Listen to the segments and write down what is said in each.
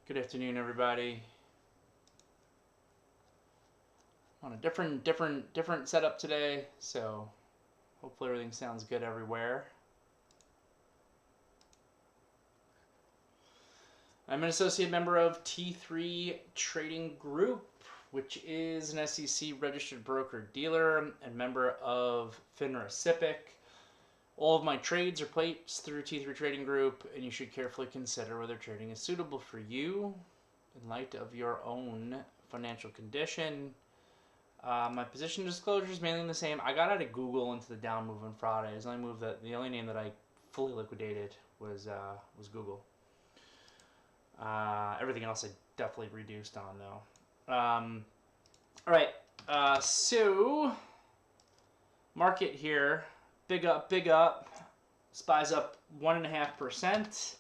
Good afternoon, everybody. On a different setup today, so hopefully everything sounds good everywhere. I'm an associate member of T3 Trading Group, which is an SEC registered broker dealer and member of FINRA SIPC. All of my trades are placed through T3 Trading Group, and you should carefully consider whether trading is suitable for you in light of your own financial condition. My position disclosure is mainly the same. I got out of Google into the down move on Friday. The only name that I fully liquidated was Google. Everything else I definitely reduced on though. All right. So market here, big up, big up. SPY's up 1.5%.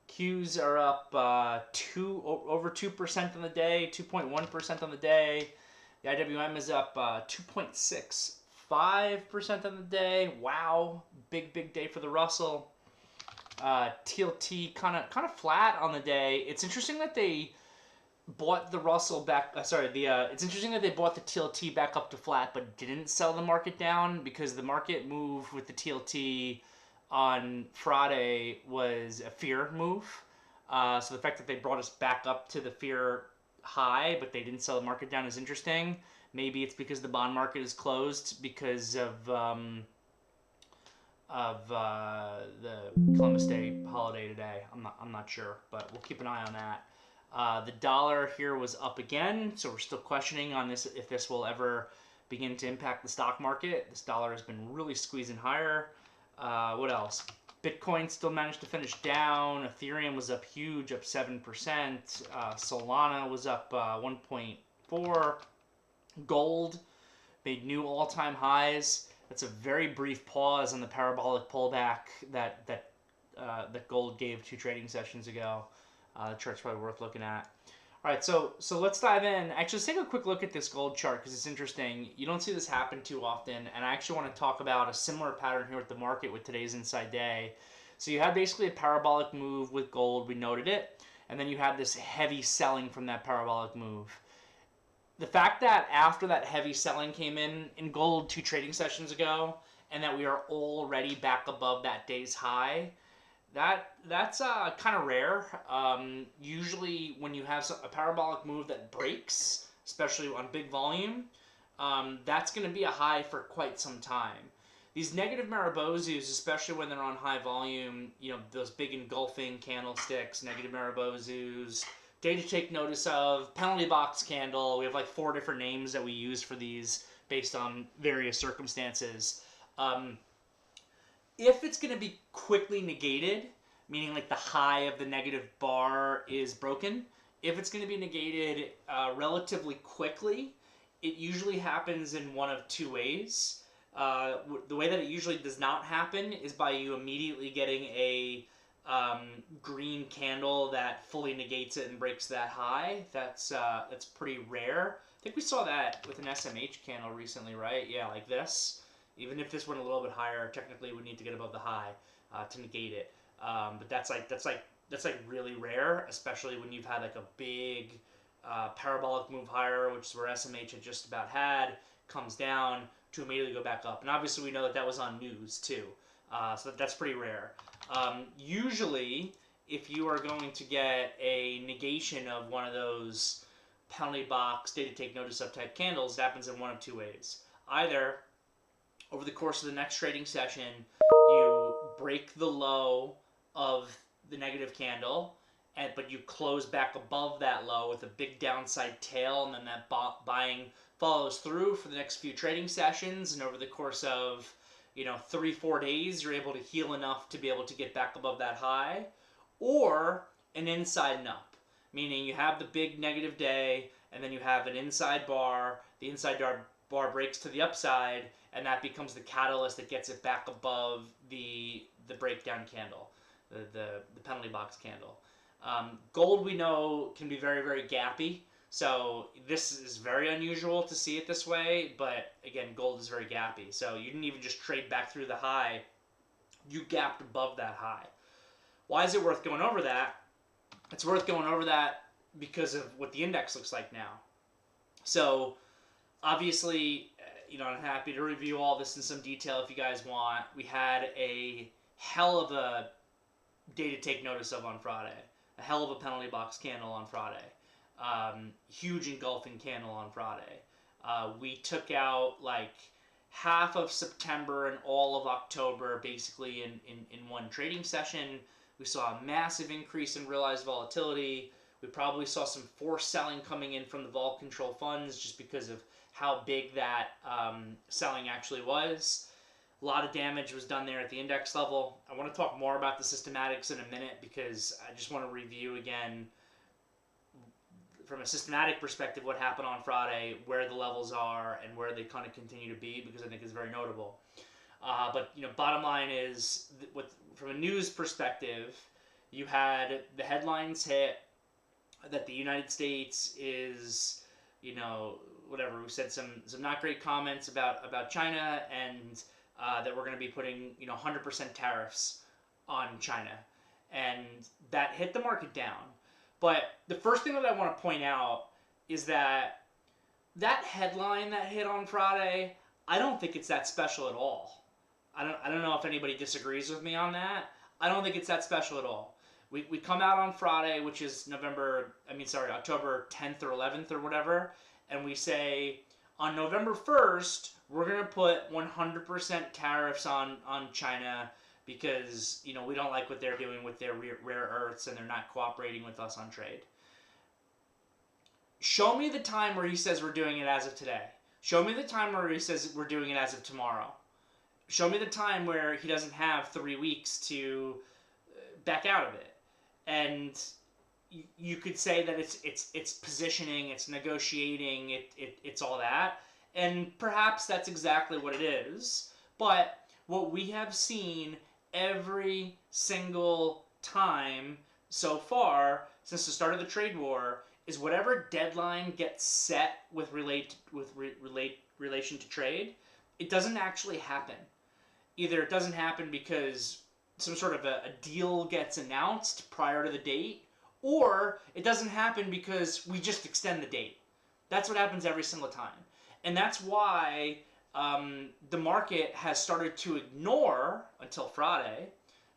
Qs are up over 2% on the day, 2.1% on the day. The IWM is up 2.65% on the day. Wow, big day for the Russell. TLT kind of flat on the day. It's interesting that they bought the Russell back. It's interesting that they bought the TLT back up to flat, but didn't sell the market down, because the market move with the TLT on Friday was a fear move. So the fact that they brought us back up to the fear high, but they didn't sell the market down is interesting. Maybe it's because the bond market is closed because of the Columbus Day holiday today. I'm not sure, but we'll keep an eye on that. The dollar here was up again, so we're still questioning on this, if this will ever begin to impact the stock market. This dollar has been really squeezing higher. What else? Bitcoin still managed to finish down. Ethereum was up huge, up 7%. Solana was up 1.4%. Gold made new all-time highs. That's a very brief pause on the parabolic pullback that gold gave 2 trading sessions ago. The chart's probably worth looking at. All right, so let's dive in. Actually, let's take a quick look at this gold chart because it's interesting. You don't see this happen too often, and I actually want to talk about a similar pattern here with the market with today's inside day. So you had basically a parabolic move with gold. We noted it, and then you had this heavy selling from that parabolic move. The fact that after that heavy selling came in gold 2 trading sessions ago, and that we are already back above that day's high, that's kind of rare. Usually when you have a parabolic move that breaks, especially on big volume, that's going to be a high for quite some time. These negative Maribozus, especially when they're on high volume, those big engulfing candlesticks, negative Maribozus, day to take notice of, penalty box candle. We have like 4 different names that we use for these based on various circumstances. If it's going to be quickly negated, meaning like the high of the negative bar is broken, if it's going to be negated relatively quickly, it usually happens in one of 2 ways. The way that it usually does not happen is by you immediately getting a green candle that fully negates it and breaks that high. That's pretty rare. I think we saw that with an SMH candle recently, right? Yeah, like this. Even if this went a little bit higher, technically we need to get above the high to negate it. But that's really rare, especially when you've had like a big parabolic move higher, which is where SMH had just about had, comes down to immediately go back up. And obviously we know that was on news too. So that's pretty rare. Usually, if you are going to get a negation of one of those penalty box, day to take notice of type candles, it happens in one of 2 ways. Either over the course of the next trading session, you break the low of the negative candle, but you close back above that low with a big downside tail, and then that buying follows through for the next few trading sessions, and over the course of 3-4 days, you're able to heal enough to be able to get back above that high. Or an inside and up, meaning you have the big negative day, and then you have an inside bar. The inside bar breaks to the upside, and that becomes the catalyst that gets it back above the breakdown candle, the penalty box candle. Gold, we know, can be very, very gappy. So this is very unusual to see it this way, but again, gold is very gappy. So you didn't even just trade back through the high, you gapped above that high. Why is it worth going over that? It's worth going over that because of what the index looks like now. So obviously, I'm happy to review all this in some detail if you guys want. We had a hell of a day to take notice of on Friday. A hell of a penalty box candle on Friday. Huge engulfing candle on Friday. We took out like half of September and all of October basically in one trading session. We saw a massive increase in realized volatility. We probably saw some forced selling coming in from the vol control funds just because of how big that selling actually was. A lot of damage was done there at the index level. I want to talk more about the systematics in a minute because I just want to review again from a systematic perspective what happened on Friday, where the levels are, and where they kind of continue to be, because I think it's very notable. But bottom line is, from a news perspective, you had the headlines hit that the United States is, whatever, we said some not great comments about China, and that we're going to be putting 100% tariffs on China, and that hit the market down. But the first thing that I want to point out is that headline that hit on Friday, I don't think it's that special at all. I don't know if anybody disagrees with me on that. I don't think it's that special at all. We come out on Friday, which is October 10th or 11th or whatever, and we say on November 1st, we're going to put 100% tariffs on China because, we don't like what they're doing with their rare earths and they're not cooperating with us on trade. Show me the time where he says we're doing it as of today. Show me the time where he says we're doing it as of tomorrow. Show me the time where he doesn't have 3 weeks to back out of it. And you could say that it's positioning, it's negotiating, it's all that. And perhaps that's exactly what it is. But what we have seen every single time so far since the start of the trade war is whatever deadline gets set with relation to trade, it doesn't actually happen. Either it doesn't happen because some sort of a deal gets announced prior to the date, or it doesn't happen because we just extend the date. That's what happens every single time. And that's why the market has started to ignore, until Friday,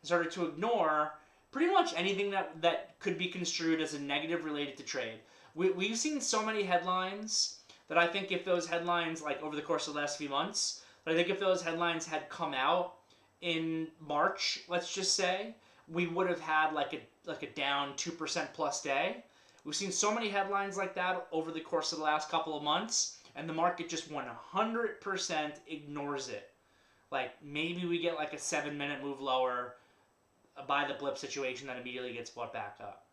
started to ignore pretty much anything that could be construed as a negative related to trade. We've seen so many headlines that I think if those headlines, like over the course of the last few months, I think if those headlines had come out in March, let's just say, we would have had like a down 2% plus day. We've seen so many headlines like that over the course of the last couple of months, and the market just 100% ignores it. Like maybe we get like a 7-minute move lower by the blip situation that immediately gets bought back up.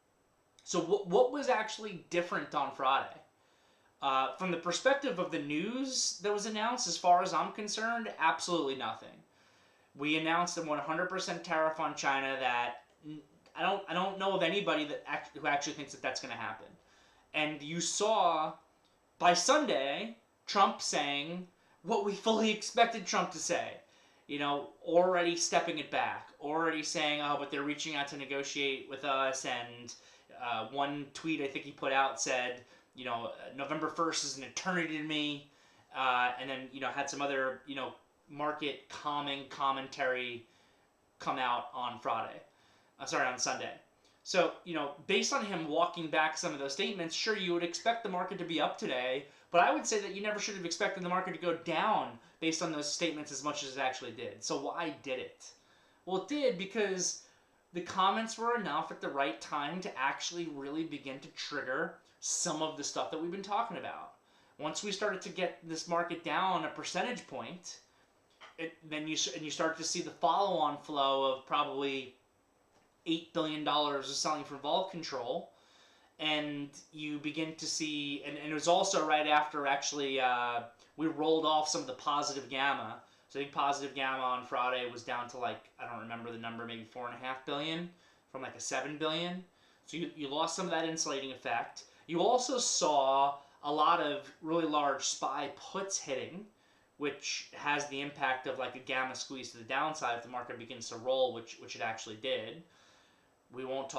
So what was actually different on Friday? From the perspective of the news that was announced, as far as I'm concerned, absolutely nothing. We announced a 100% tariff on China that I don't know of anybody who actually thinks that that's going to happen. And you saw by Sunday Trump saying what we fully expected Trump to say. Already stepping it back, already saying, oh, but they're reaching out to negotiate with us. And one tweet I think he put out said, November 1st is an eternity to me. And then, had some other, market calming commentary come out on on Sunday. So, based on him walking back some of those statements, sure, you would expect the market to be up today, but I would say that you never should have expected the market to go down based on those statements as much as it actually did. So why did it? Well, it did because the comments were enough at the right time to actually really begin to trigger some of the stuff that we've been talking about. Once we started to get this market down a percentage point, then you start to see the follow-on flow of probably $8 billion of selling from vol control, and you begin to see, and it was also right after actually we rolled off some of the positive gamma. So I think positive gamma on Friday was down to like, I don't remember the number, maybe $4.5 billion from like a $7 billion. So you lost some of that insulating effect. You also saw a lot of really large SPY puts hitting, which has the impact of like a gamma squeeze to the downside if the market begins to roll, which it actually did. we won't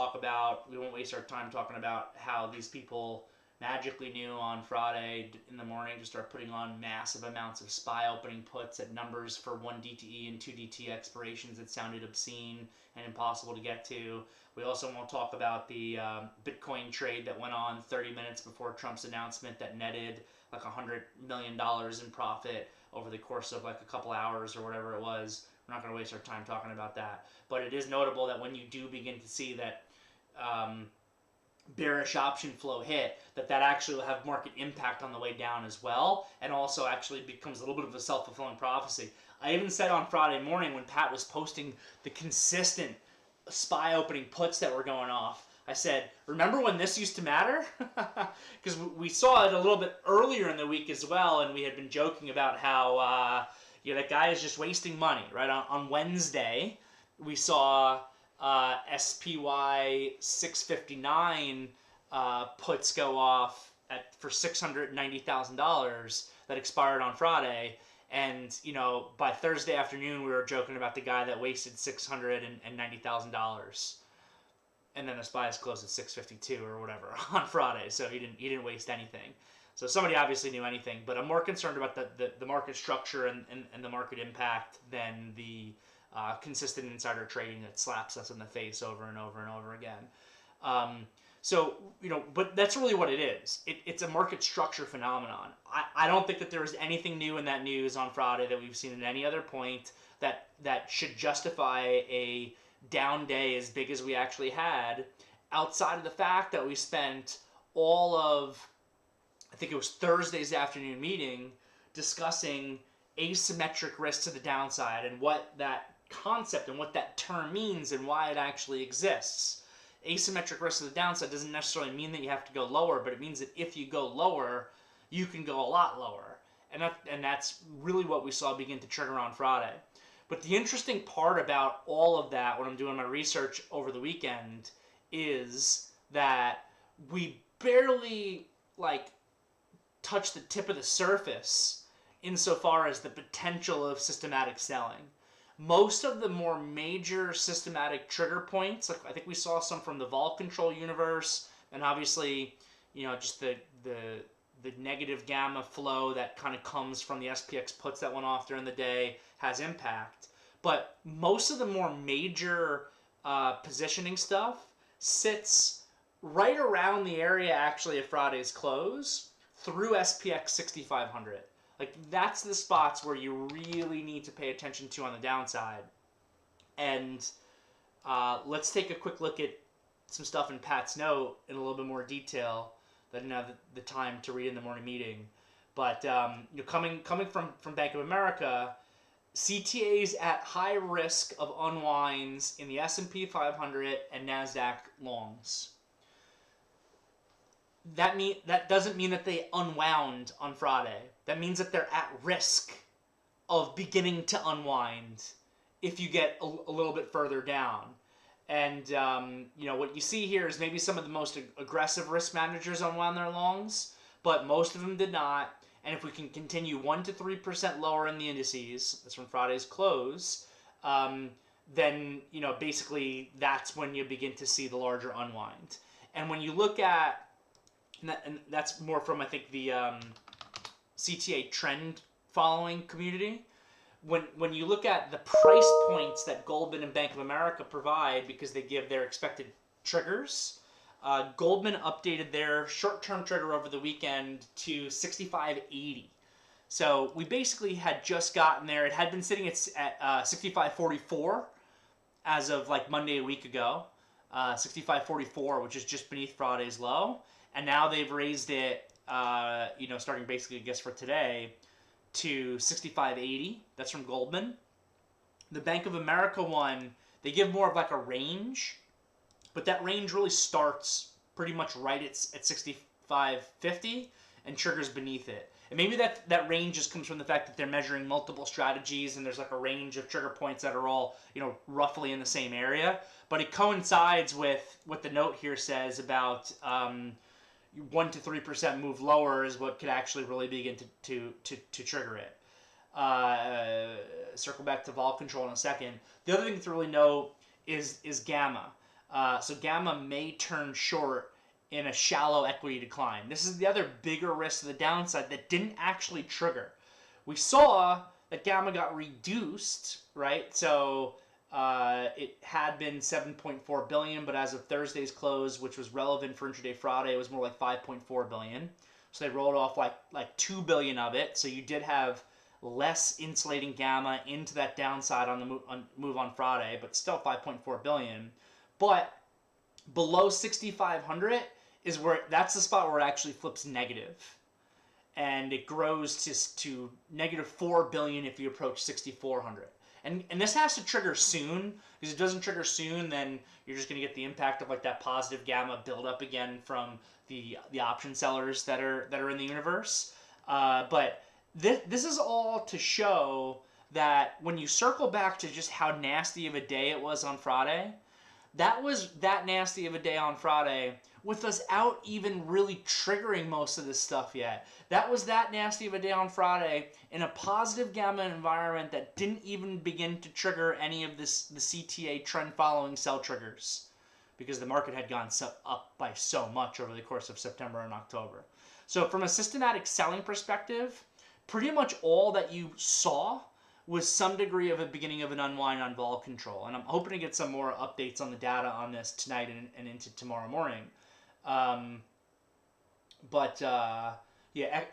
waste our time talking about how these people magically knew on Friday in the morning to start putting on massive amounts of SPY opening puts at numbers for 1 DTE and 2 DT expirations that sounded obscene and impossible to get to. We also won't talk about the Bitcoin trade that went on 30 minutes before Trump's announcement that netted like $100 million in profit over the course of like a couple hours or whatever it was. We're not going to waste our time talking about that. But it is notable that when you do begin to see that bearish option flow hit, that actually will have market impact on the way down as well, and also actually becomes a little bit of a self-fulfilling prophecy. I even said on Friday morning when Pat was posting the consistent SPY opening puts that were going off, I said, remember when this used to matter? Because we saw it a little bit earlier in the week as well, and we had been joking about how that guy is just wasting money, right? On Wednesday, we saw SPY 659 puts go off for $690,000 that expired on Friday. And, by Thursday afternoon, we were joking about the guy that wasted $690,000. And then the SPYs closed at 652 or whatever on Friday, so he didn't waste anything. So somebody obviously knew anything, but I'm more concerned about the market structure and the market impact than the consistent insider trading that slaps us in the face over and over and over again. But that's really what it is. It's a market structure phenomenon. I don't think that there was anything new in that news on Friday that we've seen at any other point that should justify a down day as big as we actually had, outside of the fact that we spent all of, I think it was Thursday's afternoon meeting, discussing asymmetric risk to the downside and what that concept and what that term means and why it actually exists. Asymmetric risk to the downside doesn't necessarily mean that you have to go lower, but it means that if you go lower, you can go a lot lower. And that's really what we saw begin to trigger on Friday. But the interesting part about all of that, when I'm doing my research over the weekend, is that we barely touch the tip of the surface insofar as the potential of systematic selling. Most of the more major systematic trigger points, I think we saw some from the vol control universe, and obviously, just the negative gamma flow that kind of comes from the SPX puts that went off during the day has impact. But most of the more major positioning stuff sits right around the area actually of Friday's close through SPX 6500. That's the spots where you really need to pay attention to on the downside. And let's take a quick look at some stuff in Pat's note in a little bit more detail that I didn't have the time to read in the morning meeting. But coming from Bank of America, CTAs at high risk of unwinds in the S&P 500 and NASDAQ longs. That doesn't mean that they unwound on Friday. That means that they're at risk of beginning to unwind if you get a little bit further down. And what you see here is maybe some of the most aggressive risk managers unwound their longs, but most of them did not. And if we can continue 1 to 3% lower in the indices, that's from Friday's close, then basically that's when you begin to see the larger unwind. And when you look at, and that's more from I think the CTA trend following community. When you look at the price points that Goldman and Bank of America provide, because they give their expected triggers, Goldman updated their short-term trigger over the weekend to 65.80. So we basically had just gotten there. It had been sitting at 65.44 as of Monday a week ago. 65.44, which is just beneath Friday's low. And now they've raised it, starting basically, I guess, for today, to 65.80. That's from Goldman. The Bank of America one, they give more of a range, but that range really starts pretty much right at 65.50 and triggers beneath it. And maybe that range just comes from the fact that they're measuring multiple strategies and there's a range of trigger points that are all, roughly in the same area. But it coincides with what the note here says about 1 to 3% move lower is what could actually really begin to trigger it. Circle back to vol control in a second. The other thing to really know is gamma. So gamma may turn short in a shallow equity decline. This is the other bigger risk to the downside that didn't actually trigger. We saw that gamma got reduced, right? So it had been 7.4 billion, but as of Thursday's close, which was relevant for intraday Friday, it was more like 5.4 billion. So they rolled off like 2 billion of it. So you did have less insulating gamma into that downside on the move on Friday, but still 5.4 billion. But below 6,500 is where that's the spot where it actually flips negative, and it grows to negative 4 billion if you approach 6,400. And this has to trigger soon, because if it doesn't trigger soon, then you're just going to get the impact of like that positive gamma build up again from the option sellers that are in the universe. But this is all to show that when you circle back to just how nasty of a day it was on Friday, that was that nasty of a day on Friday without even really triggering most of this stuff yet. That was that nasty of a day on Friday in a positive gamma environment that didn't even begin to trigger any of the CTA trend following sell triggers, because the market had gone up by so much over the course of September and October. So from a systematic selling perspective, pretty much all that you saw was some degree of a beginning of an unwind on vol control. And I'm hoping to get some more updates on the data on this tonight and into tomorrow morning.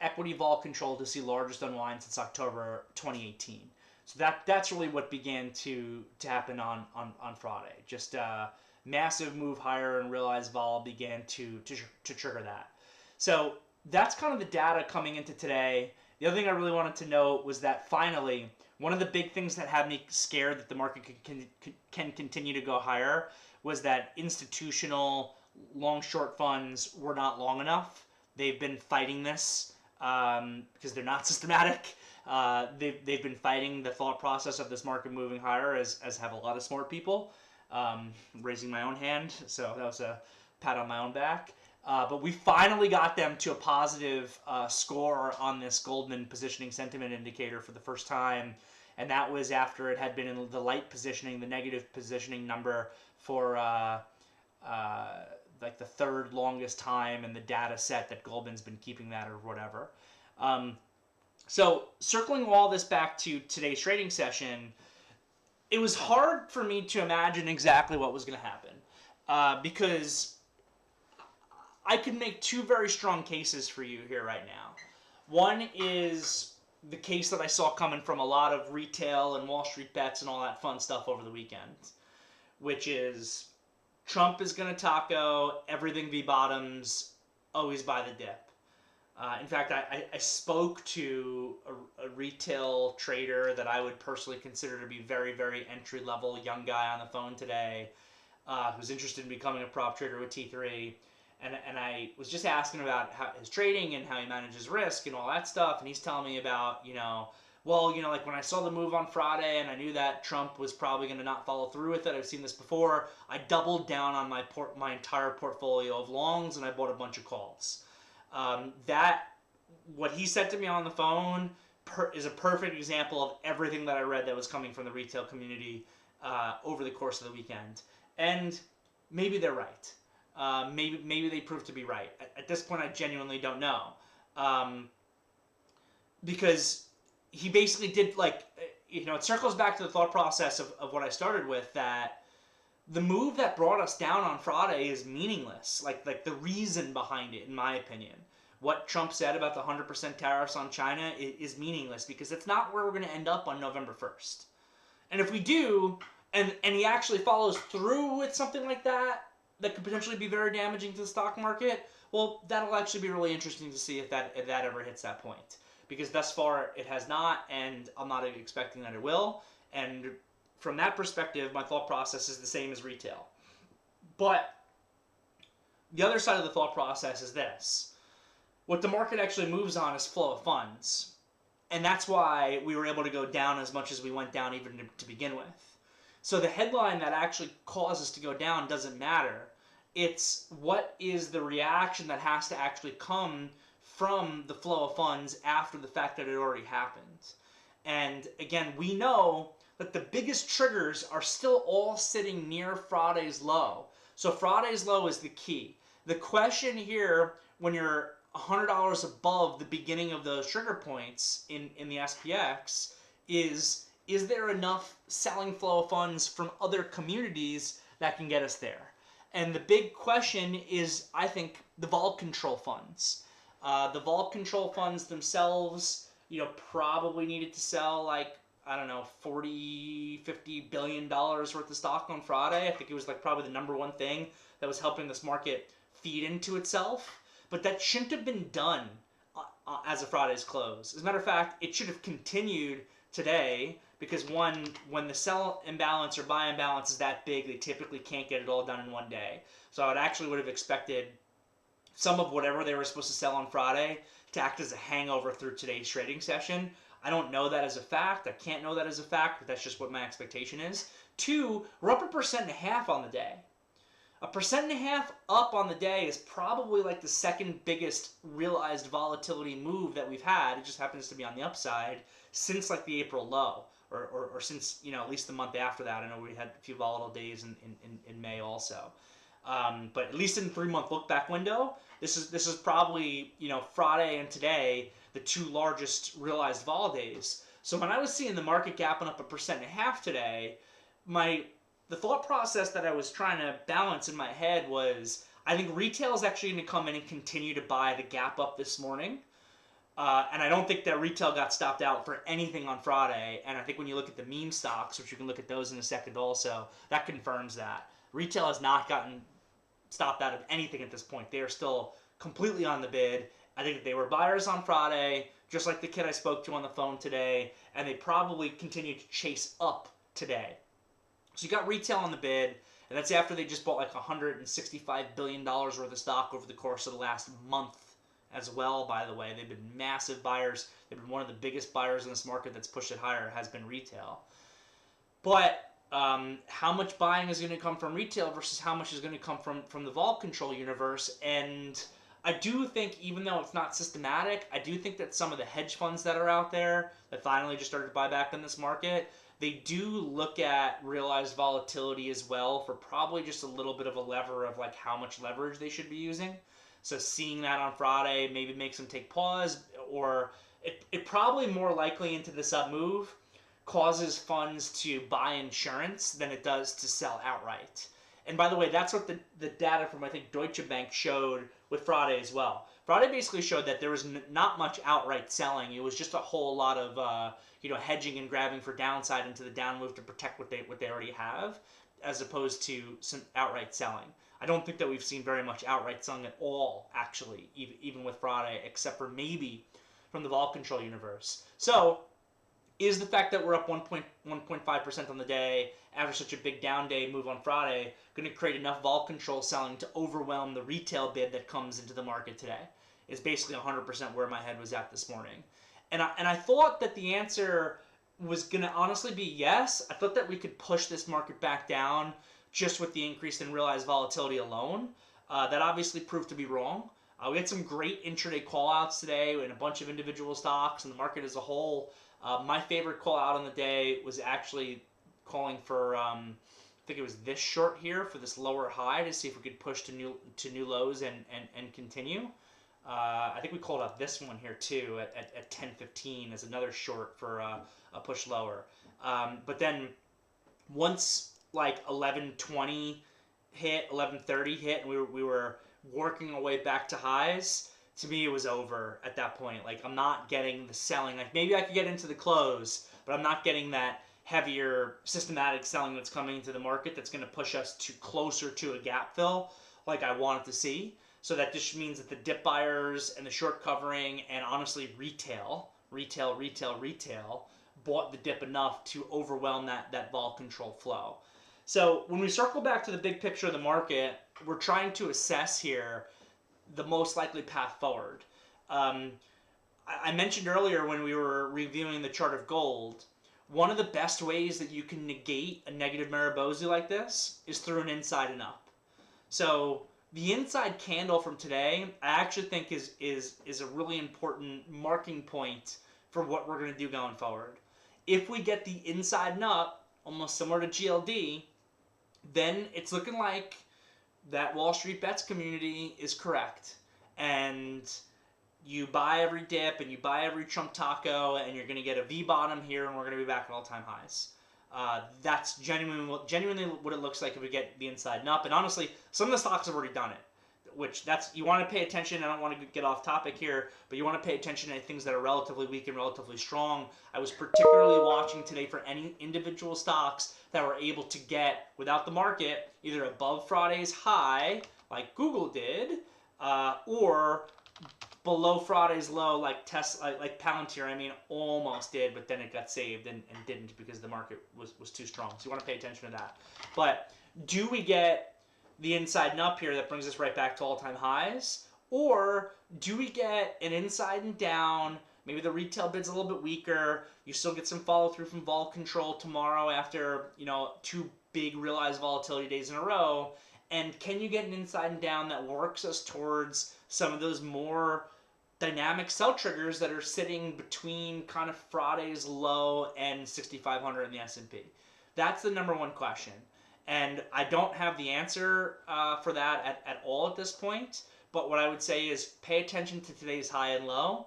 Equity vol control to see largest unwind since October 2018. So that's really what began to happen on Friday. Just massive move higher and realized vol began to trigger that. So that's kind of the data coming into today. The other thing I really wanted to note was that finally, one of the big things that had me scared that the market can continue to go higher was that institutional long-short funds were not long enough. They've been fighting this because they're not systematic. They've been fighting the thought process of this market moving higher, as have a lot of smart people. Raising my own hand, so that was a pat on my own back. But we finally got them to a positive score on this Goldman positioning sentiment indicator for the first time, and that was after it had been in the light positioning, the negative positioning number for like the third longest time in the data set that Goldman's been keeping that or whatever. So circling all this back to today's trading session, it was hard for me to imagine exactly what was going to happen because I could make two very strong cases for you here right now. One is the case that I saw coming from a lot of retail and Wall Street bets and all that fun stuff over the weekend, which is Trump is going to taco, everything v bottoms, always buy the dip. In fact, I spoke to a retail trader that I would personally consider to be very, very entry-level young guy on the phone today who's interested in becoming a prop trader with T3. And I was just asking about his trading and how he manages risk and all that stuff. And he's telling me about, like when I saw the move on Friday and I knew that Trump was probably going to not follow through with it, I've seen this before, I doubled down on my entire portfolio of longs and I bought a bunch of calls. What he said to me on the phone is a perfect example of everything that I read that was coming from the retail community over the course of the weekend. And maybe they're right. Maybe they prove to be right. At this point, I genuinely don't know. Because he basically did, it circles back to the thought process of what I started with, that the move that brought us down on Friday is meaningless. Like the reason behind it, in my opinion. What Trump said about the 100% tariffs on China is meaningless because it's not where we're going to end up on November 1st. And if we do, and he actually follows through with something like that could potentially be very damaging to the stock market, well, that'll actually be really interesting to see if that ever hits that point. Because thus far it has not, and I'm not expecting that it will. And from that perspective, my thought process is the same as retail. But the other side of the thought process is this. What the market actually moves on is flow of funds. And that's why we were able to go down as much as we went down even to begin with. So the headline that actually caused us to go down doesn't matter. It's what is the reaction that has to actually come from the flow of funds after the fact that it already happened. And again, we know that the biggest triggers are still all sitting near Friday's low. So Friday's low is the key. The question here, when you're $100 above the beginning of those trigger points in the SPX, is there enough selling flow of funds from other communities that can get us there? And the big question is, I think, the vol control funds. The vol control funds themselves, probably needed to sell like, I don't know, $40-50 billion worth of stock on Friday. I think it was like probably the number one thing that was helping this market feed into itself. But that shouldn't have been done as of Friday's close. As a matter of fact, it should have continued today, because one, when the sell imbalance or buy imbalance is that big, they typically can't get it all done in one day. So I would have expected some of whatever they were supposed to sell on Friday to act as a hangover through today's trading session. I don't know that as a fact. I can't know that as a fact, but that's just what my expectation is. Two, we're up 1.5% on the day. 1.5% up on the day is probably like the second biggest realized volatility move that we've had. It just happens to be on the upside since like the April low, or since, at least the month after that. I know we had a few volatile days in May also. But at least in the 3-month look back window, this is probably, Friday and today, the two largest realized vol days. So when I was seeing the market gapping up 1.5% today, the thought process that I was trying to balance in my head was, I think retail is actually going to come in and continue to buy the gap up this morning. And I don't think that retail got stopped out for anything on Friday. And I think when you look at the meme stocks, which you can look at those in a second also, that confirms that. Retail has not gotten stopped out of anything at this point. They are still completely on the bid. I think that they were buyers on Friday, just like the kid I spoke to on the phone today, and they probably continue to chase up today. So you got retail on the bid, and that's after they just bought like $165 billion worth of stock over the course of the last month as well, by the way. They've been massive buyers. They've been one of the biggest buyers in this market that's pushed it higher, has been retail. But how much buying is going to come from retail versus how much is going to come from the vol control universe? And I do think, even though it's not systematic, I do think that some of the hedge funds that are out there that finally just started to buy back in this market, they do look at realized volatility as well for probably just a little bit of a lever of like how much leverage they should be using. So seeing that on Friday maybe makes them take pause, or it probably more likely into the sub move causes funds to buy insurance than it does to sell outright. And by the way, that's what the data from, I think, Deutsche Bank showed with Friday as well. Friday basically showed that there was not much outright selling. It was just a whole lot of hedging and grabbing for downside into the down move to protect what they already have, as opposed to some outright selling. I don't think that we've seen very much outright selling at all, actually, even with Friday, except for maybe from the vol control universe. So is the fact that we're up 1.5% on the day after such a big down day move on Friday going to create enough vol control selling to overwhelm the retail bid that comes into the market today? Is basically 100% where my head was at this morning. And I thought that the answer was going to honestly be yes. I thought that we could push this market back down just with the increase in realized volatility alone. That obviously proved to be wrong. We had some great intraday call-outs today in a bunch of individual stocks and the market as a whole. My favorite call-out on the day was actually calling for, I think it was this short here, for this lower high to see if we could push to new lows and continue. I think we called out this one here too at 10:15 as another short for a push lower. But then once like 11:20 hit, 11:30 hit, and we were working our way back to highs, to me it was over at that point. Like, I'm not getting the selling. Like, maybe I could get into the close, but I'm not getting that heavier systematic selling that's coming into the market that's going to push us to closer to a gap fill like I wanted to see. So that just means that the dip buyers and the short covering and honestly retail bought the dip enough to overwhelm that vol control flow. So when we circle back to the big picture of the market, we're trying to assess here the most likely path forward. I mentioned earlier when we were reviewing the chart of gold, one of the best ways that you can negate a negative Maribosi like this is through an inside and up. So the inside candle from today, I actually think is a really important marking point for what we're going to do going forward. If we get the inside and up, almost similar to GLD, then it's looking like that Wall Street Bets community is correct. And you buy every dip and you buy every Trump taco, and you're going to get a V bottom here, and we're going to be back at all-time highs. That's genuinely what it looks like if we get the inside and up. And honestly, some of the stocks have already done it. Which you want to pay attention. I don't want to get off topic here, but you want to pay attention to things that are relatively weak and relatively strong. I was particularly watching today for any individual stocks that were able to get, without the market, either above Friday's high, like Google did, or below Friday's low, like Tesla, like Palantir. I mean, almost did, but then it got saved and didn't because the market was too strong. So you want to pay attention to that. But do we get the inside and up here that brings us right back to all-time highs? Or do we get an inside and down, maybe the retail bid's a little bit weaker, you still get some follow-through from vol control tomorrow after, 2 big realized volatility days in a row, and can you get an inside and down that works us towards some of those more dynamic sell triggers that are sitting between kind of Friday's low and 6,500 in the S&P? That's the number one question. And I don't have the answer for that at all at this point. But what I would say is pay attention to today's high and low.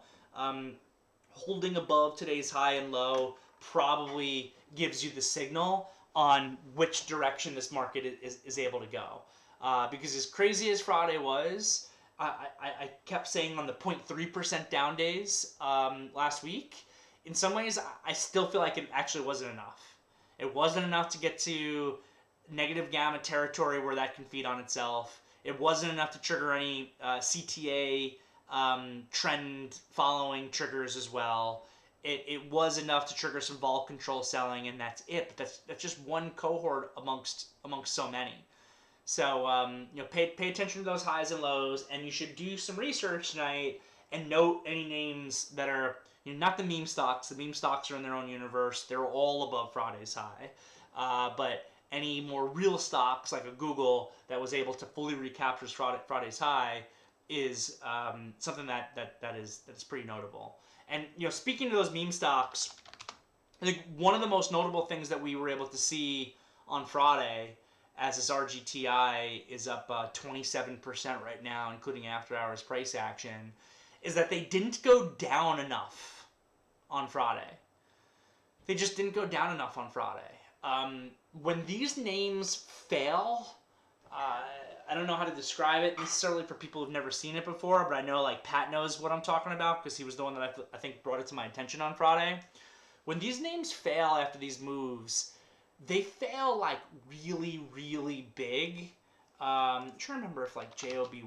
Holding above today's high and low probably gives you the signal on which direction this market is able to go. Because as crazy as Friday was, I kept saying on the 0.3% down days last week, in some ways I still feel like it actually wasn't enough. It wasn't enough to get to negative gamma territory where that can feed on itself. It wasn't enough to trigger any CTA trend following triggers as well. It was enough to trigger some vol control selling, and that's it. But that's just one cohort amongst so many. So pay attention to those highs and lows, and you should do some research tonight and note any names that are not the meme stocks. The meme stocks are in their own universe. They're all above Friday's high, but any more real stocks like a Google that was able to fully recapture Friday's high is something that is pretty notable. And speaking to those meme stocks, I think one of the most notable things that we were able to see on Friday, as this RGTI is up 27% right now, including after hours price action, is that they didn't go down enough on Friday. They just didn't go down enough on Friday. When these names fail, I don't know how to describe it necessarily for people who've never seen it before, but I know like Pat knows what I'm talking about because he was the one that I think brought it to my attention on Friday. When these names fail after these moves, they fail like really, really big. I'm trying to remember if like JOBY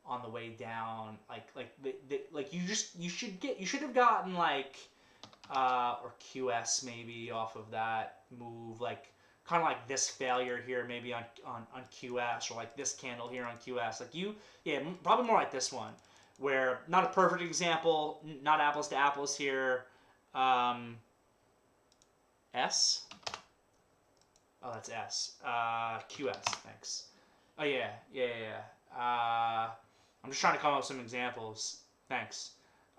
on the way down, like you should have gotten like or QS maybe off of that move, like kind of like this failure here maybe on QS, or like this candle here on QS, probably more like this one, where not a perfect example, not apples to apples here. S. Oh, that's S. QS. Thanks. Oh yeah. I'm just trying to come up with some examples. Thanks.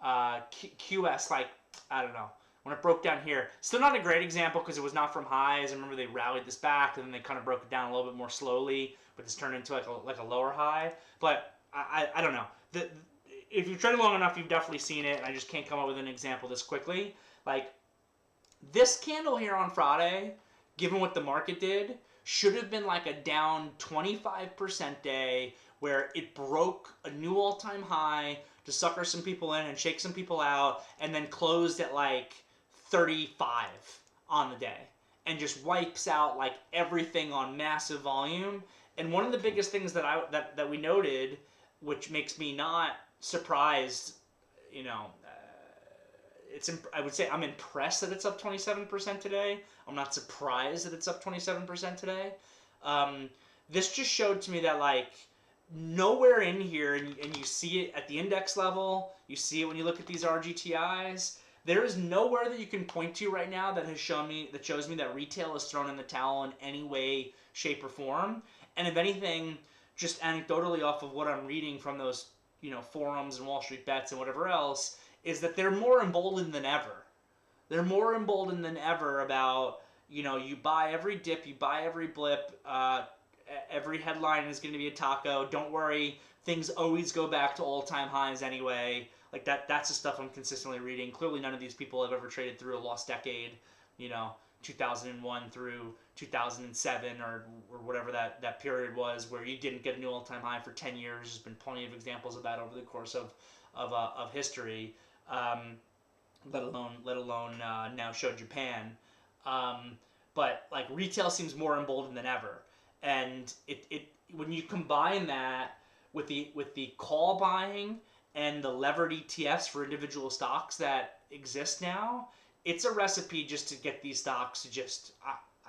QS, like, I don't know. When it broke down here, still not a great example because it was not from highs. I remember they rallied this back and then they kind of broke it down a little bit more slowly, but this turned into like a lower high. But I don't know. If you've traded long enough, you've definitely seen it. And I just can't come up with an example this quickly. Like this candle here on Friday, given what the market did, should have been like a down 25% day where it broke a new all-time high to sucker some people in and shake some people out, and then closed at like 35 on the day and just wipes out like everything on massive volume. And one of the biggest things that we noted, which makes me not surprised, I would say I'm impressed that it's up 27% today. I'm not surprised that it's up 27% today. This just showed to me that like nowhere in here, and you see it at the index level, you see it when you look at these RGTIs, there is nowhere that you can point to right now that shows me that retail is thrown in the towel in any way, shape, or form. And if anything, just anecdotally off of what I'm reading from those forums and Wall Street Bets and whatever else, is that they're more emboldened than ever. They're more emboldened than ever about, you buy every dip, you buy every blip, every headline is going to be a taco. Don't worry, things always go back to all-time highs anyway. Like that's the stuff I'm consistently reading. Clearly, none of these people have ever traded through a lost decade. 2001 through 2007 or whatever that period was, where you didn't get a new all-time high for 10 years. There's been plenty of examples of that over the course of history. Let alone now show Japan. But like retail seems more emboldened than ever, and it when you combine that with the call buying and the levered ETFs for individual stocks that exist now, it's a recipe just to get these stocks to just.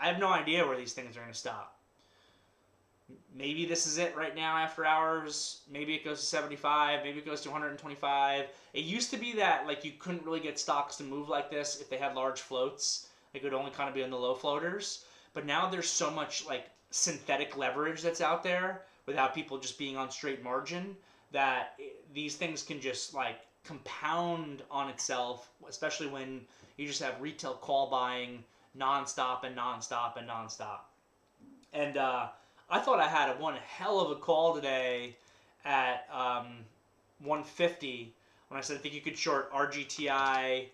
I have no idea where these things are going to stop. Maybe this is it right now after hours. Maybe it goes to 75. Maybe it goes to 125. It used to be that like you couldn't really get stocks to move like this if they had large floats. They could only kind of be on the low floaters. But now there's so much like synthetic leverage that's out there without people just being on straight margin that these things can just like compound on itself, especially when you just have retail call buying nonstop and nonstop and nonstop. And I thought I had one hell of a call today at 150 when I said I think you could short RGTI,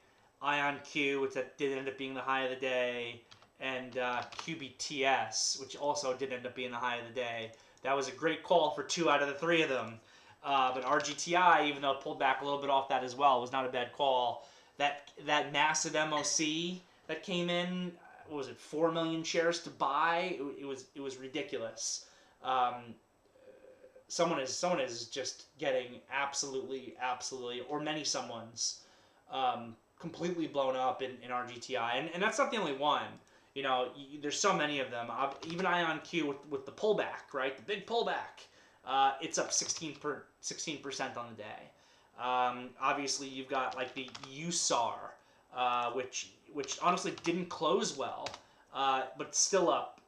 IonQ, which that did end up being the high of the day, and QBTS, which also did end up being the high of the day. That was a great call for 2 out of the 3 of them. But RGTI, even though it pulled back a little bit off that as well, was not a bad call. That massive MOC that came in, what was it, 4 million shares to buy? It was ridiculous. Someone is just getting absolutely, or many someones, completely blown up in RGTI, and that's not the only one. There's so many of them. Even IonQ with the pullback, right? The big pullback. It's up 16% on the day. Obviously, you've got like the USAR, which honestly didn't close well, but still up,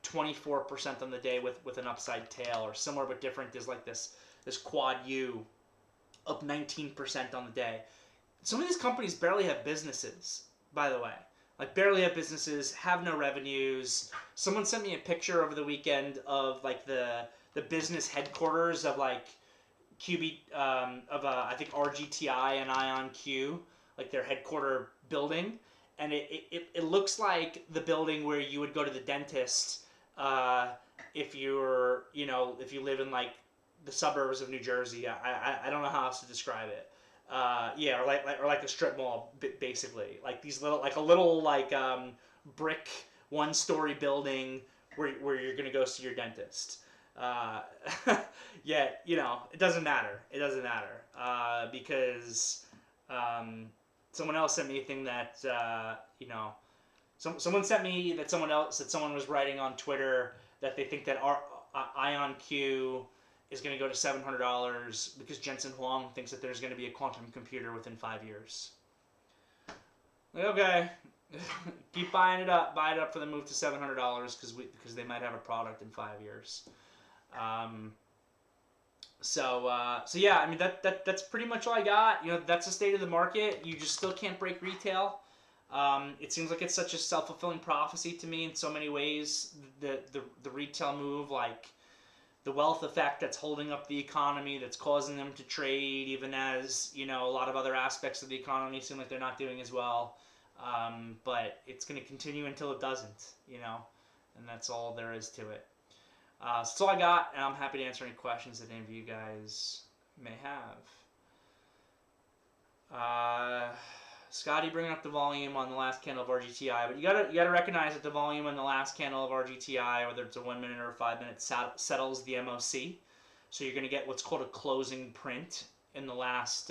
24% on the day with an upside tail, or similar but different is like this Quad U, up 19% on the day. Some of these companies barely have businesses, by the way. Like barely have businesses, have no revenues. Someone sent me a picture over the weekend of like the business headquarters of like I think RGTI and IonQ, like their headquarter building, and it looks like the building where you would go to the dentist if you live in like the suburbs of New Jersey. I don't know how else to describe it. Or like a strip mall, basically. Like these little brick 1-story building where you're gonna go see your dentist. Yet, it doesn't matter. It doesn't matter because someone else sent me a thing that someone sent me that someone was writing on Twitter that they think that our IonQ is going to go to $700 because Jensen Huang thinks that there's going to be a quantum computer within 5 years. Like, okay, keep buying it up. Buy it up for the move to $700 because they might have a product in 5 years. So yeah, I mean that's pretty much all I got. That's the state of the market. You just still can't break retail. It seems like it's such a self-fulfilling prophecy to me in so many ways. The retail move, like the wealth effect that's holding up the economy, that's causing them to trade, even as a lot of other aspects of the economy seem like they're not doing as well. But it's going to continue until it doesn't, and that's all there is to it. So that's all I got, and I'm happy to answer any questions that any of you guys may have. Scotty bringing up the volume on the last candle of RGTI, but you gotta recognize that the volume on the last candle of RGTI, whether it's a 1 minute or a 5 minute, settles the MOC. So you're gonna get what's called a closing print in the last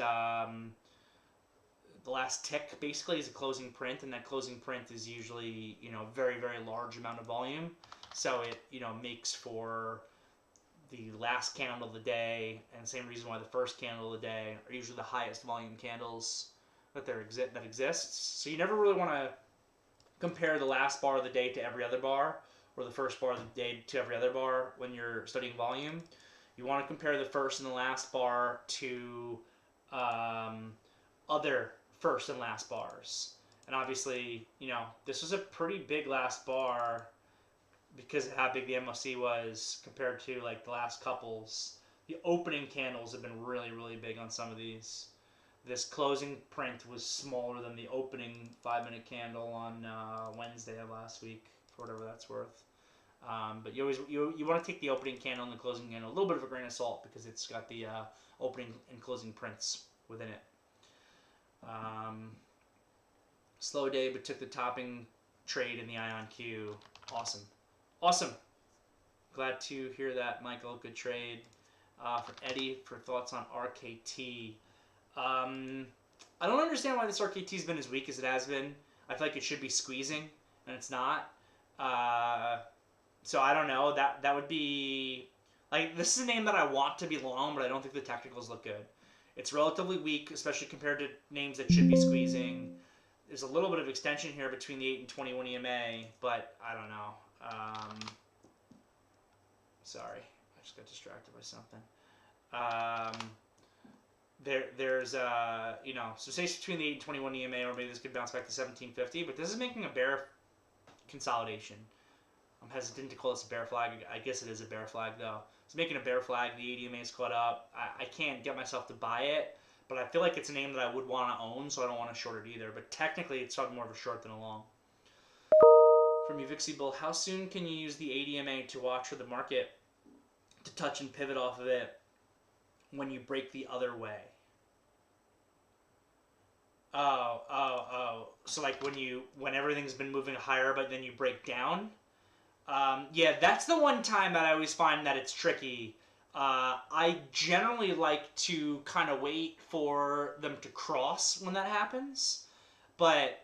tick. Basically, is a closing print, and that closing print is usually a very, very large amount of volume. So it makes for the last candle of the day, and the same reason why the first candle of the day are usually the highest volume candles that exists. So you never really want to compare the last bar of the day to every other bar, or the first bar of the day to every other bar when you're studying volume. You want to compare the first and the last bar to other first and last bars. And obviously, this was a pretty big last bar because of how big the MOC was compared to like the last couples. The opening candles have been really, really big on some of these. This closing print was smaller than the opening 5-minute candle on Wednesday of last week, for whatever that's worth. But you want to take the opening candle and the closing candle a little bit of a grain of salt because it's got the opening and closing prints within it. Slow day, but took the topping trade in the IonQ. Awesome. Awesome. Glad to hear that, Michael. Good trade. From Eddie for thoughts on RKT. I don't understand why this RKT's been as weak as it has been. I feel like it should be squeezing, and it's not. So I don't know. That would be... Like, this is a name that I want to be long, but I don't think the technicals look good. It's relatively weak, especially compared to names that should be squeezing. There's a little bit of extension here between the 8 and 21 EMA, but I don't know. Sorry, I just got distracted by something. There's so say it's between the 8 and 21 EMA, or maybe this could bounce back to 1750, but this is making a bear consolidation. I'm hesitant to call this a bear flag. I guess it is a bear flag, though. It's making a bear flag. The 8 EMA is caught up. I can't get myself to buy it, but I feel like it's a name that I would want to own, so I don't want to short it either. But technically, it's probably more of a short than a long. From Uvixible, how soon can you use the 8 EMA to watch for the market to touch and pivot off of it when you break the other way? So like when everything's been moving higher, but then you break down? Yeah, that's the one time that I always find that it's tricky. I generally like to kind of wait for them to cross when that happens. But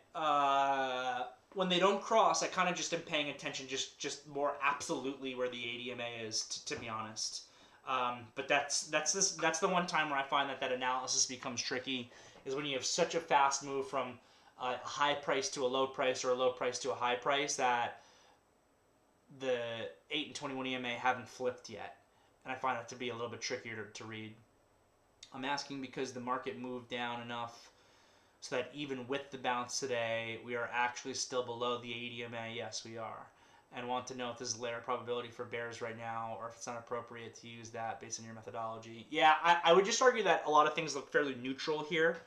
when they don't cross, I kind of just am paying attention just more absolutely where the 8 EMA is, to be honest. But that's the one time where I find that analysis becomes tricky, is when you have such a fast move from a high price to a low price, or a low price to a high price, that the 8 and 21 EMA haven't flipped yet. And I find that to be a little bit trickier to read. I'm asking because the market moved down enough so that even with the bounce today, we are actually still below the 8 EMA. Yes, we are. And want to know if this is layer probability for bears right now, or if it's not appropriate to use that based on your methodology. Yeah, I would just argue that a lot of things look fairly neutral here.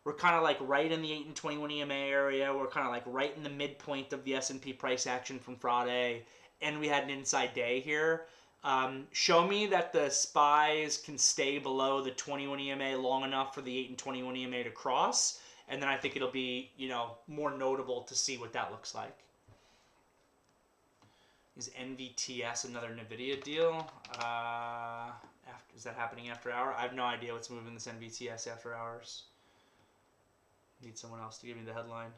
We're kind of like right in the 8 and 21 EMA area. We're kind of like right in the midpoint of the S&P price action from Friday. And we had an inside day here. Show me that the SPYs can stay below the 21 EMA long enough for the 8 and 21 EMA to cross. And then I think it'll be, more notable to see what that looks like. Is NVTS another NVIDIA deal? Is that happening after hour? I have no idea what's moving this NVTS after hours. Need someone else to give me the headline.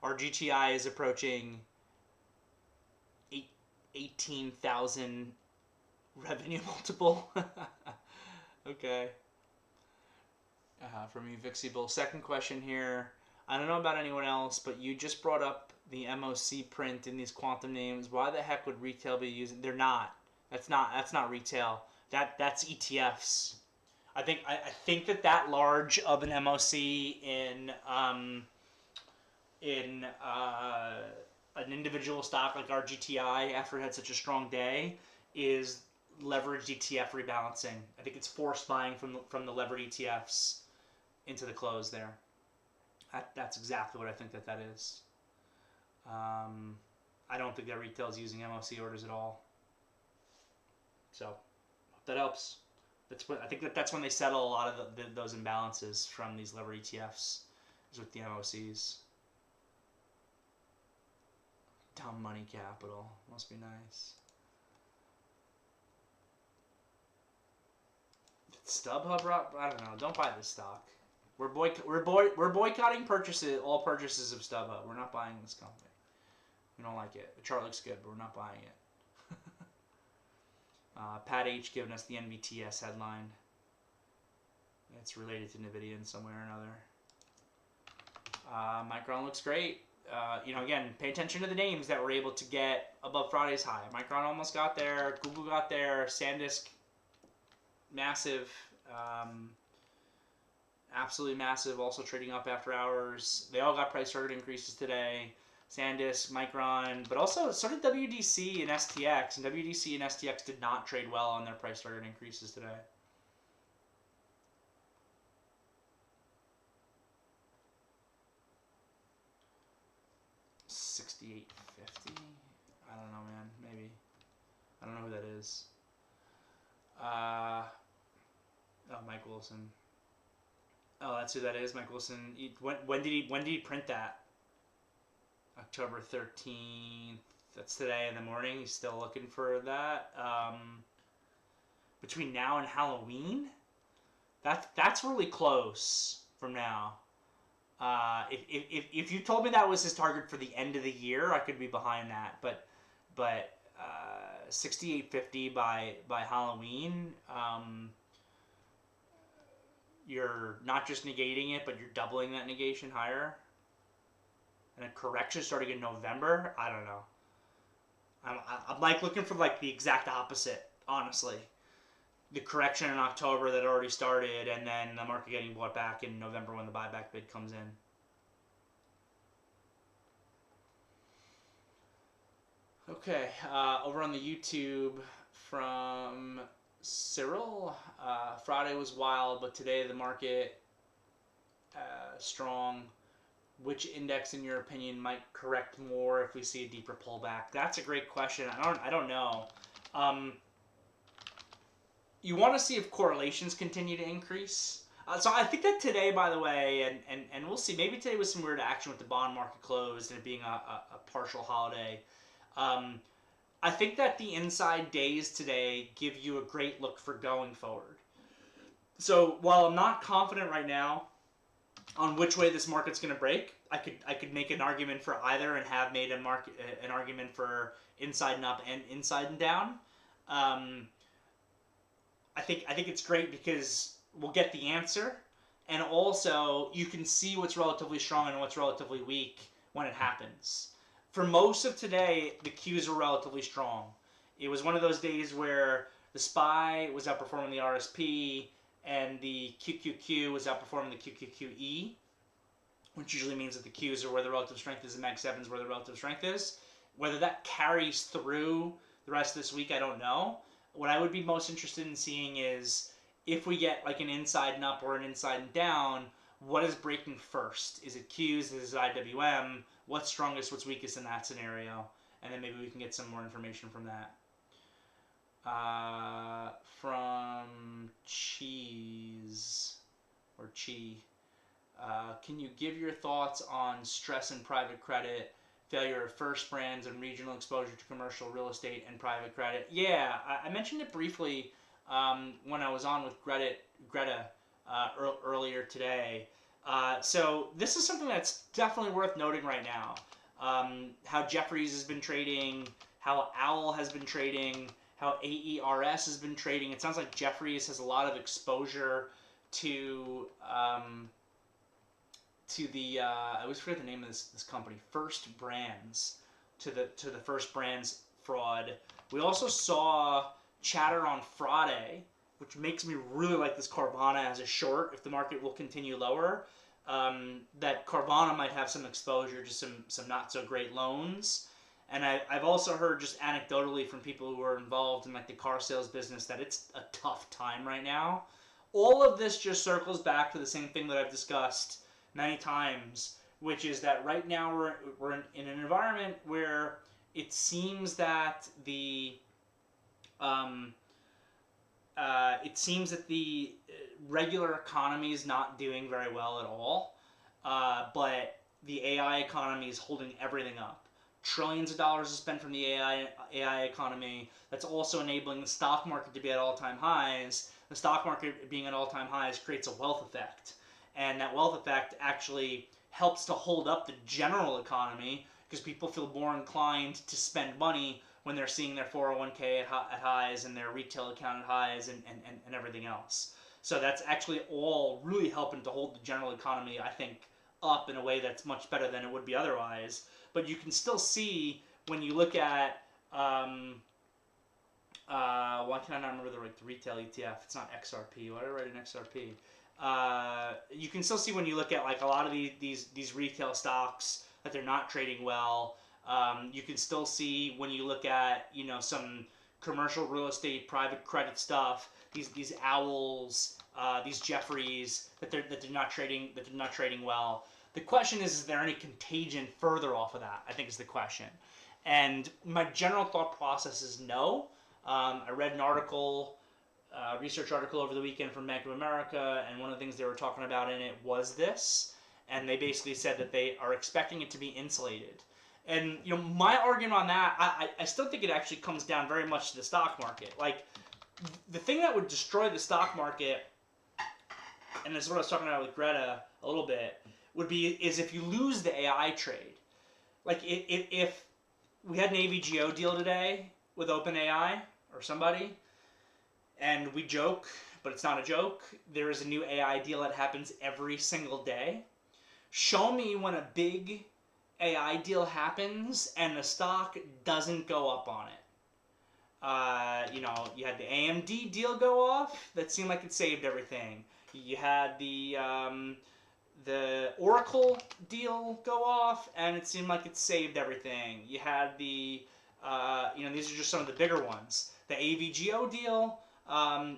Our GTI is approaching 18,000 revenue multiple. Okay. From Uvixible. Second question here. I don't know about anyone else, but you just brought up the MOC print in these quantum names. Why the heck would retail be using? They're not. That's not retail. That's ETFs. I think that large of an MOC in an individual stock like our GTI, after it had such a strong day, is leveraged ETF rebalancing. I think it's forced buying from the levered ETFs into the close there. That's exactly what I think that is. I don't think that retail is using MOC orders at all. So, hope that helps. I think that's when they settle a lot of those imbalances from these levered ETFs, is with the MOCs. Dumb money capital. Must be nice. StubHub, I don't know. Don't buy this stock. We're boycotting all purchases of StubHub. We're not buying this company. We don't like it. The chart looks good, but we're not buying it. Pat H giving us the NVTS headline. It's related to NVIDIA in some way or another. Micron looks great. Again, pay attention to the names that were able to get above Friday's high. Micron almost got there. Google got there. SanDisk, massive. absolutely massive, also trading up after hours. They all got price target increases today. SanDisk, Micron, but also so did WDC and STX. And WDC and STX did not trade well on their price target increases today. $68.50. I don't know, man. Maybe. I don't know who that is. Oh, Mike Wilson. Oh, that's who that is, Mike Wilson. When did he print that? October 13th. That's today in the morning. He's still looking for that. Between now and Halloween? That's really close from now. If you told me that was his target for the end of the year, I could be behind that. But 68.50 by Halloween, you're not just negating it, but you're doubling that negation higher. And a correction starting in November. I don't know. I'm like looking for like the exact opposite, honestly. The correction in October that already started, and then the market getting bought back in November when the buyback bid comes in. Okay, over on the YouTube from Cyril, Friday was wild, but today the market strong. Which index, in your opinion, might correct more if we see a deeper pullback? That's a great question. I don't know. You want to see if correlations continue to increase. So I think that today, by the way, and we'll see, maybe today was some weird action with the bond market closed and it being a partial holiday. I think that the inside days today give you a great look for going forward. So while I'm not confident right now on which way this market's going to break, I could make an argument for either and have made an argument for inside and up and inside and down. I think it's great because we'll get the answer, and also you can see what's relatively strong and what's relatively weak when it happens. For most of today, the Qs were relatively strong. It was one of those days where the SPY was outperforming the RSP, and the QQQ was outperforming the QQQE, which usually means that the Qs are where the relative strength is, and Mag 7 is where the relative strength is. Whether that carries through the rest of this week, I don't know. What I would be most interested in seeing is if we get like an inside and up or an inside and down, what is breaking first? Is it Qs? Is it IWM? What's strongest? What's weakest in that scenario? And then maybe we can get some more information from that. From Cheese or Chi. Can you give your thoughts on stress in private credit, failure of first brands, and regional exposure to commercial real estate and private credit? Yeah, I mentioned it briefly when I was on with Greta earlier today. So this is something that's definitely worth noting right now. How Jefferies has been trading, how Owl has been trading, how AERS has been trading. It sounds like Jefferies has a lot of exposure to the I always forget the name of this company, First Brands, to the First Brands fraud. We also saw chatter on Friday, which makes me really like this Carvana as a short if the market will continue lower. That Carvana might have some exposure to some not so great loans. And I've also heard just anecdotally from people who are involved in like the car sales business that it's a tough time right now. All of this just circles back to the same thing that I've discussed many times, which is that right now we're in an environment where it seems that the regular economy is not doing very well at all, but the AI economy is holding everything up. Trillions of dollars is spent from the AI economy. That's also enabling the stock market to be at all-time highs. The stock market being at all-time highs creates a wealth effect. And that wealth effect actually helps to hold up the general economy because people feel more inclined to spend money when they're seeing their 401k at highs and their retail account at highs and everything else. So that's actually all really helping to hold the general economy, I think, up in a way that's much better than it would be otherwise. But you can still see when you look at, why can I not remember the retail ETF? It's not XRP. Why did I write an XRP? You can still see when you look at like a lot of these retail stocks that they're not trading well. You can still see when you look at, you know, some commercial real estate, private credit stuff, these owls, these Jeffries, that they're not trading well. The question is there any contagion further off of that? I think is the question. And my general thought process is no. I read an article, research article over the weekend from Bank of America, and one of the things they were talking about in it was this, and they basically said that they are expecting it to be insulated. And, you know, my argument on that, I still think it actually comes down very much to the stock market. Like, the thing that would destroy the stock market, and this is what I was talking about with Greta a little bit, is if you lose the AI trade. Like, if we had an AVGO deal today with OpenAI or somebody, and we joke, but it's not a joke, there is a new AI deal that happens every single day. Show me when a big AI deal happens and the stock doesn't go up on it. You know, you had the AMD deal go off. That seemed like it saved everything. You had the Oracle deal go off, and it seemed like it saved everything. You had the, you know, these are just some of the bigger ones. The AVGO deal,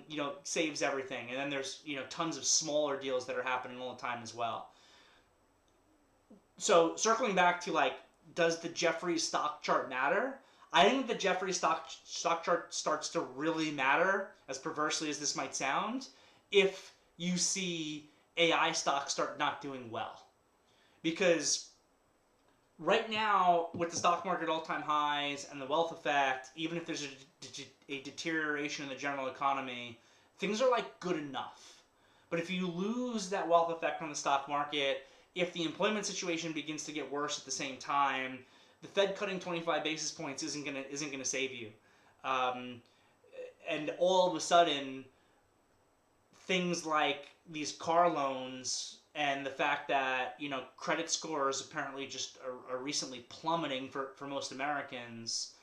you know, saves everything. And then there's, you know, tons of smaller deals that are happening all the time as well. So circling back to, like, does the Jeffries stock chart matter? I think the Jeffries stock chart starts to really matter, as perversely as this might sound, if you see AI stocks start not doing well. Because right now, with the stock market all-time highs and the wealth effect, even if there's a deterioration in the general economy, things are like good enough. But if you lose that wealth effect from the stock market, if the employment situation begins to get worse at the same time, the Fed cutting 25 basis points isn't gonna save you. And all of a sudden, things like these car loans and the fact that, you know, credit scores apparently just are recently plummeting for most Americans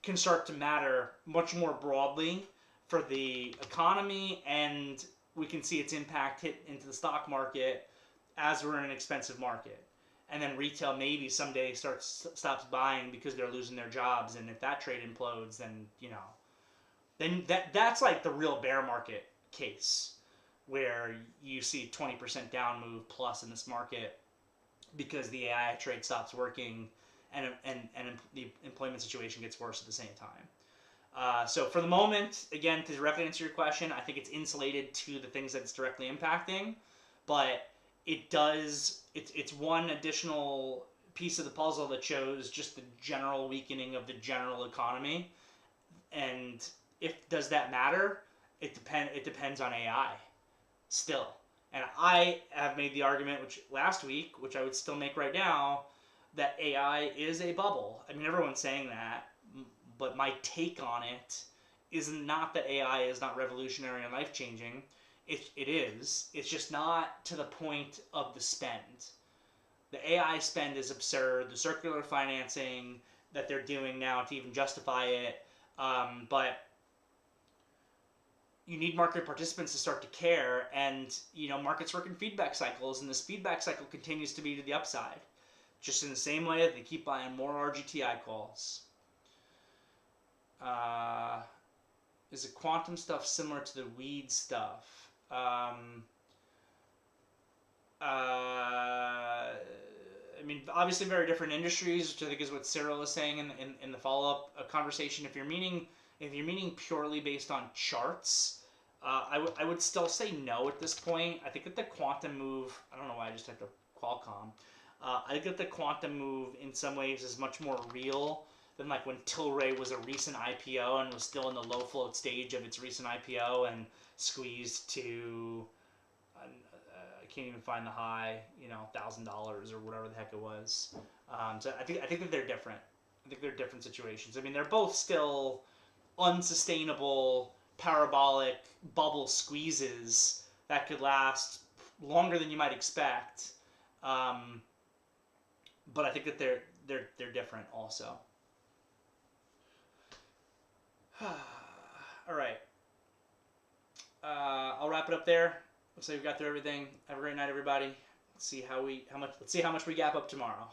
can start to matter much more broadly for the economy, and we can see its impact hit into the stock market as we're in an expensive market. And then retail maybe someday stops buying because they're losing their jobs, and if that trade implodes, then, you know, then that's like the real bear market case, where you see 20% down move plus in this market because the AI trade stops working and the employment situation gets worse at the same time. So for the moment, again, to directly answer your question, I think it's insulated to the things that it's directly impacting, but it's one additional piece of the puzzle that shows just the general weakening of the general economy. And does that matter? It depends on AI still. And I have made the argument, which last week, which I would still make right now, that AI is a bubble. I mean, everyone's saying that, but my take on it is not that AI is not revolutionary and life-changing. It is. It's just not to the point of the spend. The AI spend is absurd. The circular financing that they're doing now to even justify it, but you need market participants to start to care, and, you know, markets work in feedback cycles, and this feedback cycle continues to be to the upside, just in the same way that they keep buying more RGTI calls. Is the quantum stuff similar to the weed stuff? I mean, obviously very different industries, which I think is what Cyril is saying in the follow-up conversation. If you're meaning purely based on charts, I would still say no at this point. I think that the quantum move, I don't know why I just typed up Qualcomm. I think that the quantum move in some ways is much more real than like when Tilray was a recent IPO and was still in the low float stage of its recent IPO and squeezed to, I can't even find the high, you know, $1,000 or whatever the heck it was. So I think that they're different. I think they're different situations. I mean, they're both still unsustainable, parabolic bubble squeezes that could last longer than you might expect. But I think that they're different also. All right. I'll wrap it up there. Looks like we got through everything. Have a great night, everybody. Let's see how much we gap up tomorrow.